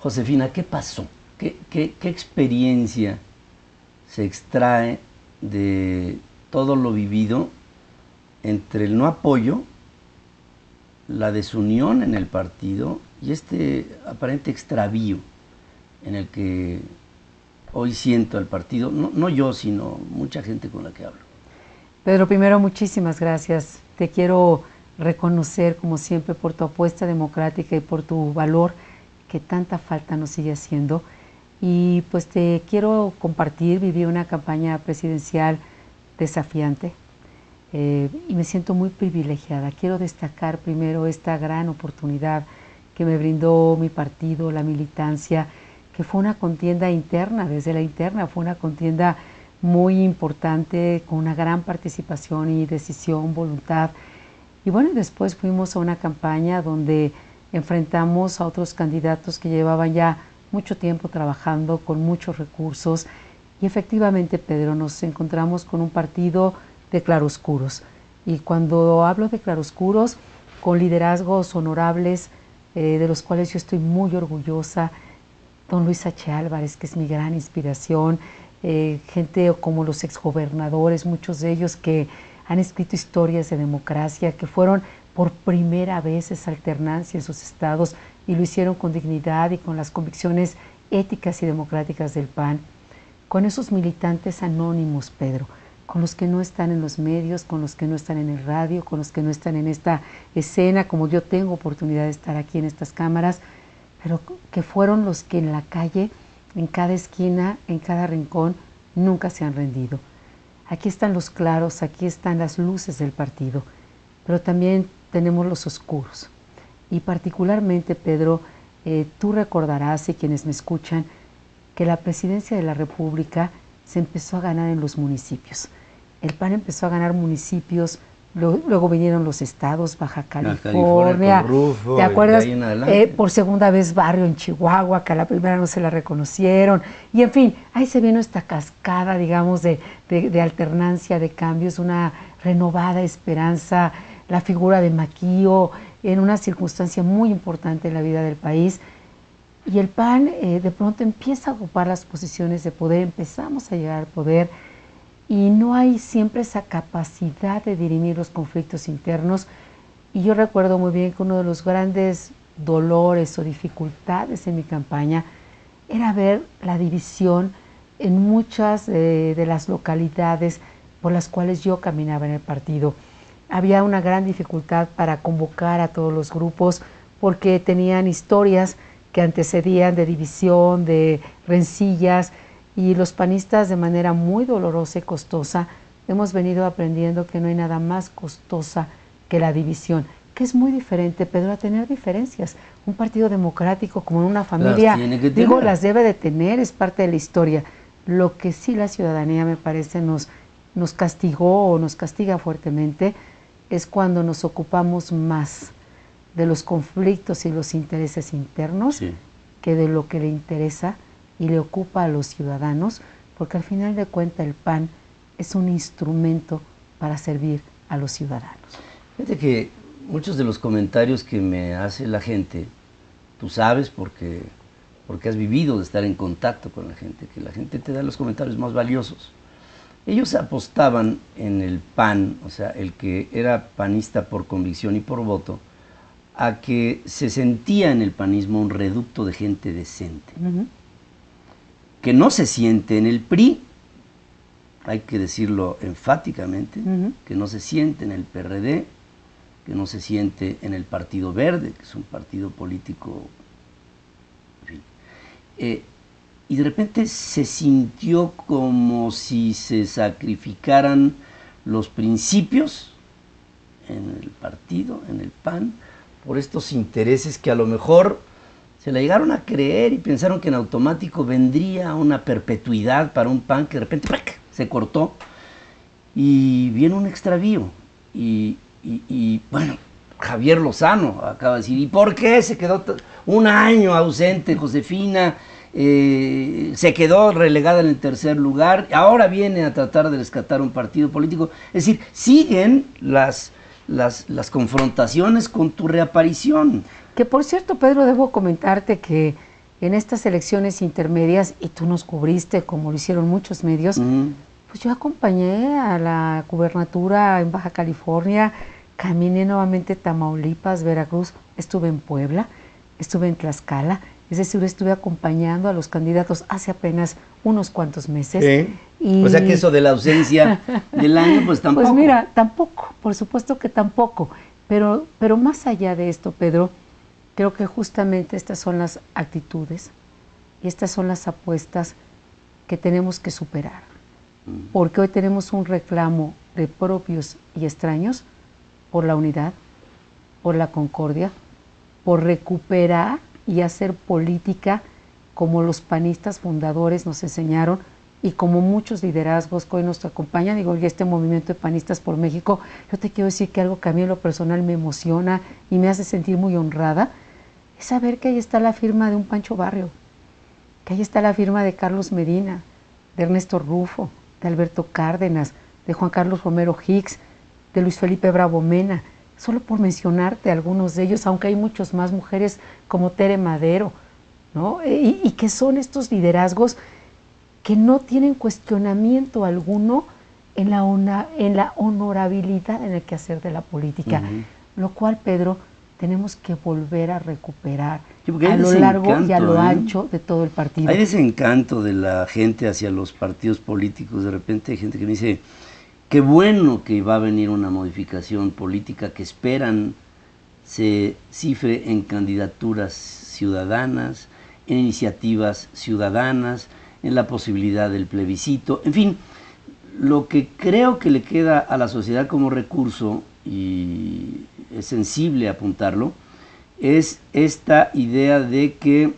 Josefina, ¿qué pasó? ¿Qué experiencia se extrae de todo lo vivido entre el no apoyo, la desunión en el partido y este aparente extravío en el que hoy siento al partido, no yo, sino mucha gente con la que hablo? Pedro, primero muchísimas gracias. Te quiero reconocer, como siempre, por tu apuesta democrática y por tu valor que tanta falta nos sigue haciendo. Y pues te quiero compartir, viví una campaña presidencial desafiante y me siento muy privilegiada. Quiero destacar primero esta gran oportunidad que me brindó mi partido, la militancia, que fue una contienda interna, desde la interna, fue una contienda muy importante, con una gran participación y decisión, voluntad. Y bueno, después fuimos a una campaña donde enfrentamos a otros candidatos que llevaban ya mucho tiempo trabajando, con muchos recursos. Y efectivamente, Pedro, nos encontramos con un partido de claroscuros. Y cuando hablo de claroscuros, con liderazgos honorables, de los cuales yo estoy muy orgullosa, don Luis H. Álvarez, que es mi gran inspiración, gente como los exgobernadores, muchos de ellos que han escrito historias de democracia, que fueron por primera vez esa alternancia en sus estados y lo hicieron con dignidad y con las convicciones éticas y democráticas del PAN. Con esos militantes anónimos, Pedro, con los que no están en los medios, con los que no están en el radio, con los que no están en esta escena, como yo tengo oportunidad de estar aquí en estas cámaras, pero que fueron los que en la calle, en cada esquina, en cada rincón, nunca se han rendido. Aquí están los claros, aquí están las luces del partido, pero también tenemos los oscuros. Y particularmente, Pedro, tú recordarás, y quienes me escuchan, que la presidencia de la República se empezó a ganar en los municipios. El PAN empezó a ganar municipios, luego vinieron los estados, Baja California, Rufo, ¿te acuerdas? De Por segunda vez barrio en Chihuahua, que a la primera no se la reconocieron, y en fin, ahí se vino esta cascada, digamos, de alternancia, de cambios, una renovada esperanza, la figura de Maquío, en una circunstancia muy importante en la vida del país. Y el PAN de pronto empieza a ocupar las posiciones de poder, empezamos a llegar al poder, y no hay siempre esa capacidad de dirimir los conflictos internos. Y yo recuerdo muy bien que uno de los grandes dolores o dificultades en mi campaña era ver la división en muchas de las localidades por las cuales yo caminaba en el partido. Había una gran dificultad para convocar a todos los grupos porque tenían historias que antecedían de división, de rencillas, y los panistas, de manera muy dolorosa y costosa, hemos venido aprendiendo que no hay nada más costosa que la división, que es muy diferente, Pedro, a tener diferencias. Un partido democrático, como en una familia, digo, las debe de tener, es parte de la historia. Lo que sí la ciudadanía, me parece, nos castigó o nos castiga fuertemente es cuando nos ocupamos más de los conflictos y los intereses internos, sí, que de lo que le interesa y le ocupa a los ciudadanos, porque al final de cuentas el PAN es un instrumento para servir a los ciudadanos. Fíjate que muchos de los comentarios que me hace la gente, tú sabes porque has vivido de estar en contacto con la gente, que la gente te da los comentarios más valiosos. Ellos apostaban en el PAN, o sea, el que era panista por convicción y por voto, a que se sentía en el panismo un reducto de gente decente, que no se siente en el PRI, hay que decirlo enfáticamente, que no se siente en el PRD, que no se siente en el Partido Verde, que es un partido político, en fin. Y de repente se sintió como si se sacrificaran los principios en el partido, en el PAN, por estos intereses que a lo mejor se la llegaron a creer y pensaron que en automático vendría una perpetuidad para un PAN que de repente ¡plac!, se cortó y viene un extravío. Y bueno, Javier Lozano acaba de decir, ¿y por qué se quedó un año ausente Josefina? Se quedó relegada en el tercer lugar, ahora viene a tratar de rescatar un partido político. Es decir, siguen las confrontaciones con tu reaparición. Que por cierto, Pedro, debo comentarte que en estas elecciones intermedias, y tú nos cubriste como lo hicieron muchos medios, pues yo acompañé a la gubernatura en Baja California, caminé nuevamente Tamaulipas, Veracruz, estuve en Puebla, estuve en Tlaxcala, es decir, estuve acompañando a los candidatos hace apenas unos cuantos meses. Sí. Y o sea que eso de la ausencia del año, pues tampoco. Pues mira, tampoco, por supuesto que tampoco, pero más allá de esto, Pedro, creo que justamente estas son las actitudes y estas son las apuestas que tenemos que superar, porque hoy tenemos un reclamo de propios y extraños por la unidad, por la concordia, por recuperar y hacer política como los panistas fundadores nos enseñaron y como muchos liderazgos que hoy nos acompañan, digo, y este movimiento de panistas por México, yo te quiero decir que algo que a mí en lo personal me emociona y me hace sentir muy honrada, es saber que ahí está la firma de un Pancho Barrio, que ahí está la firma de Carlos Medina, de Ernesto Rufo, de Alberto Cárdenas, de Juan Carlos Romero Hicks, de Luis Felipe Bravo Mena, solo por mencionarte algunos de ellos, aunque hay muchos más, mujeres como Tere Madero, ¿no? Y que son estos liderazgos que no tienen cuestionamiento alguno en la honorabilidad en el quehacer de la política, lo cual, Pedro, tenemos que volver a recuperar a lo largo y a lo ancho de todo el partido. Hay desencanto de la gente hacia los partidos políticos. De repente hay gente que me dice, qué bueno que va a venir una modificación política, que esperan se cifre en candidaturas ciudadanas, en iniciativas ciudadanas, en la posibilidad del plebiscito, en fin, lo que creo que le queda a la sociedad como recurso, y es sensible apuntarlo, es esta idea de que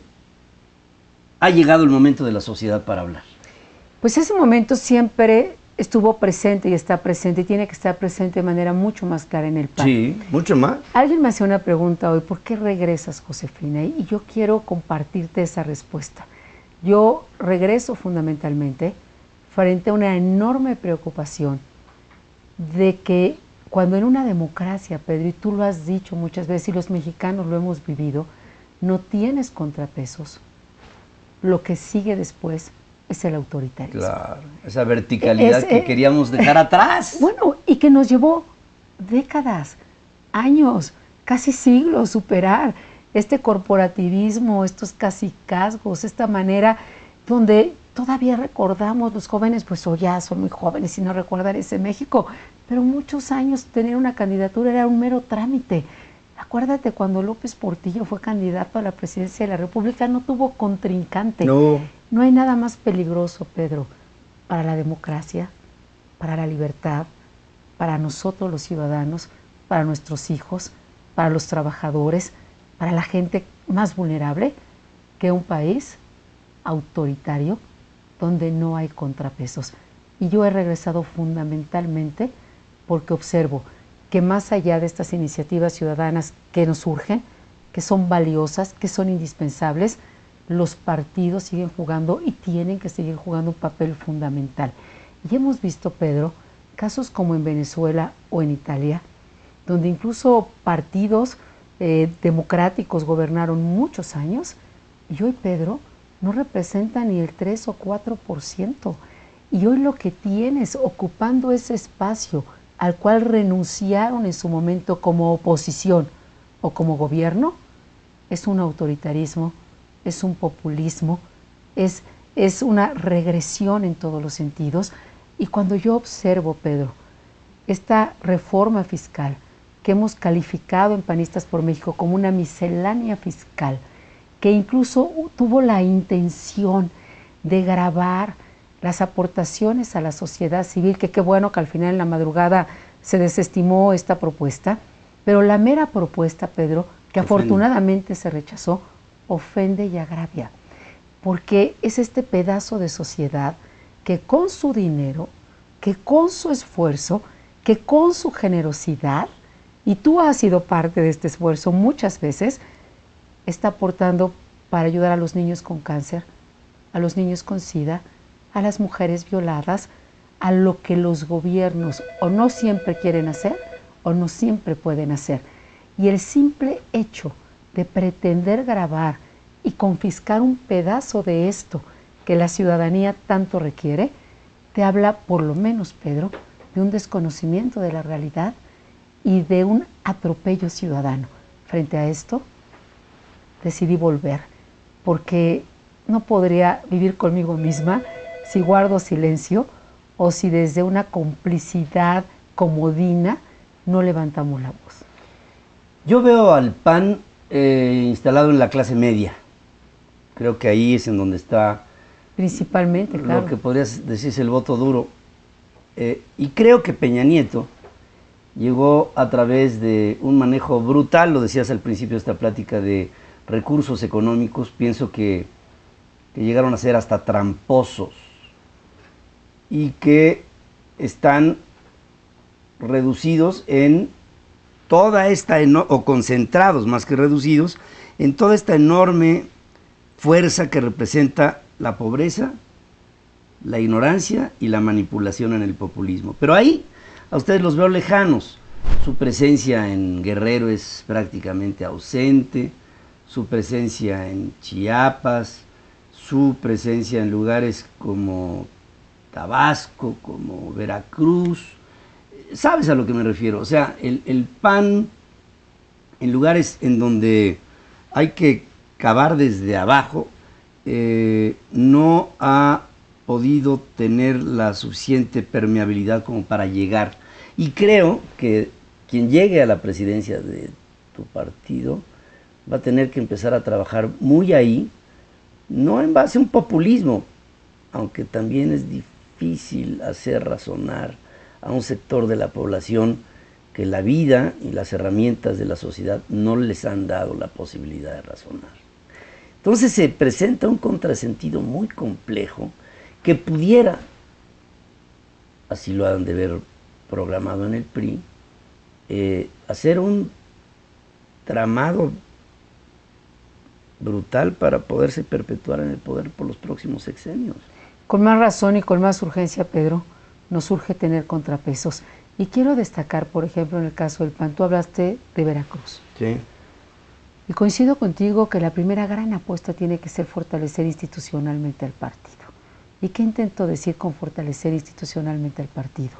ha llegado el momento de la sociedad para hablar. Pues ese momento siempre estuvo presente y está presente y tiene que estar presente de manera mucho más clara en el PAN. Sí, mucho más. Alguien me hacía una pregunta hoy, ¿por qué regresas, Josefina? Y yo quiero compartirte esa respuesta. Yo regreso fundamentalmente frente a una enorme preocupación de que cuando en una democracia, Pedro, y tú lo has dicho muchas veces y los mexicanos lo hemos vivido, no tienes contrapesos, lo que sigue después es el autoritarismo. Claro, esa verticalidad que queríamos dejar atrás. Bueno, y que nos llevó décadas, años, casi siglos superar este corporativismo, estos cacicazgos, esta manera donde todavía recordamos los jóvenes, pues hoy ya son muy jóvenes y no recuerdan ese México, pero muchos años tener una candidatura era un mero trámite. Acuérdate cuando López Portillo fue candidato a la presidencia de la República, no tuvo contrincante. No hay nada más peligroso, Pedro, para la democracia, para la libertad, para nosotros los ciudadanos, para nuestros hijos, para los trabajadores, para la gente más vulnerable, que un país autoritario donde no hay contrapesos. Y yo he regresado fundamentalmente porque observo que más allá de estas iniciativas ciudadanas que nos surgen, que son valiosas, que son indispensables, los partidos siguen jugando y tienen que seguir jugando un papel fundamental. Y hemos visto, Pedro, casos como en Venezuela o en Italia, donde incluso partidos democráticos gobernaron muchos años y hoy, Pedro, no representa ni el 3 o 4%. Y hoy lo que tienes ocupando ese espacio al cual renunciaron en su momento como oposición o como gobierno, es un autoritarismo, es un populismo, es una regresión en todos los sentidos. Y cuando yo observo, Pedro, esta reforma fiscal que hemos calificado en Panistas por México como una miscelánea fiscal, que incluso tuvo la intención de gravar las aportaciones a la sociedad civil, que qué bueno que al final en la madrugada se desestimó esta propuesta, pero la mera propuesta, Pedro, que afortunadamente se rechazó, ofende y agravia, porque es este pedazo de sociedad que con su dinero, que con su esfuerzo, que con su generosidad, y tú has sido parte de este esfuerzo muchas veces, está aportando para ayudar a los niños con cáncer, a los niños con SIDA, a las mujeres violadas, a lo que los gobiernos o no siempre quieren hacer o no siempre pueden hacer. Y el simple hecho de pretender gravar y confiscar un pedazo de esto que la ciudadanía tanto requiere, te habla, por lo menos, Pedro, de un desconocimiento de la realidad y de un atropello ciudadano. Frente a esto, decidí volver, porque no podría vivir conmigo misma si guardo silencio o si desde una complicidad comodina no levantamos la voz. Yo veo al PAN instalado en la clase media. Creo que ahí es en donde está principalmente, claro, lo que podrías decirse el voto duro. Y creo que Peña Nieto llegó a través de un manejo brutal, lo decías al principio de esta plática, de recursos económicos. Pienso que llegaron a ser hasta tramposos y que están reducidos en toda esta, o concentrados más que reducidos, en toda esta enorme fuerza que representa la pobreza, la ignorancia y la manipulación en el populismo. Pero ahí a ustedes los veo lejanos. Su presencia en Guerrero es prácticamente ausente, su presencia en Chiapas, su presencia en lugares como Tabasco, como Veracruz. ¿Sabes a lo que me refiero? O sea, el PAN, en lugares en donde hay que cavar desde abajo, no ha podido tener la suficiente permeabilidad como para llegar. Y creo que quien llegue a la presidencia de tu partido va a tener que empezar a trabajar muy ahí, no en base a un populismo, aunque también es difícil hacer razonar a un sector de la población que la vida y las herramientas de la sociedad no les han dado la posibilidad de razonar. Entonces se presenta un contrasentido muy complejo que pudiera, así lo han de ver programado en el PRI, hacer un tramado brutal para poderse perpetuar en el poder por los próximos sexenios. Con más razón y con más urgencia, Pedro, nos urge tener contrapesos. Y quiero destacar, por ejemplo, en el caso del PAN, tú hablaste de Veracruz. Sí. Y coincido contigo que la primera gran apuesta tiene que ser fortalecer institucionalmente al partido. ¿Y qué intento decir con fortalecer institucionalmente al partido?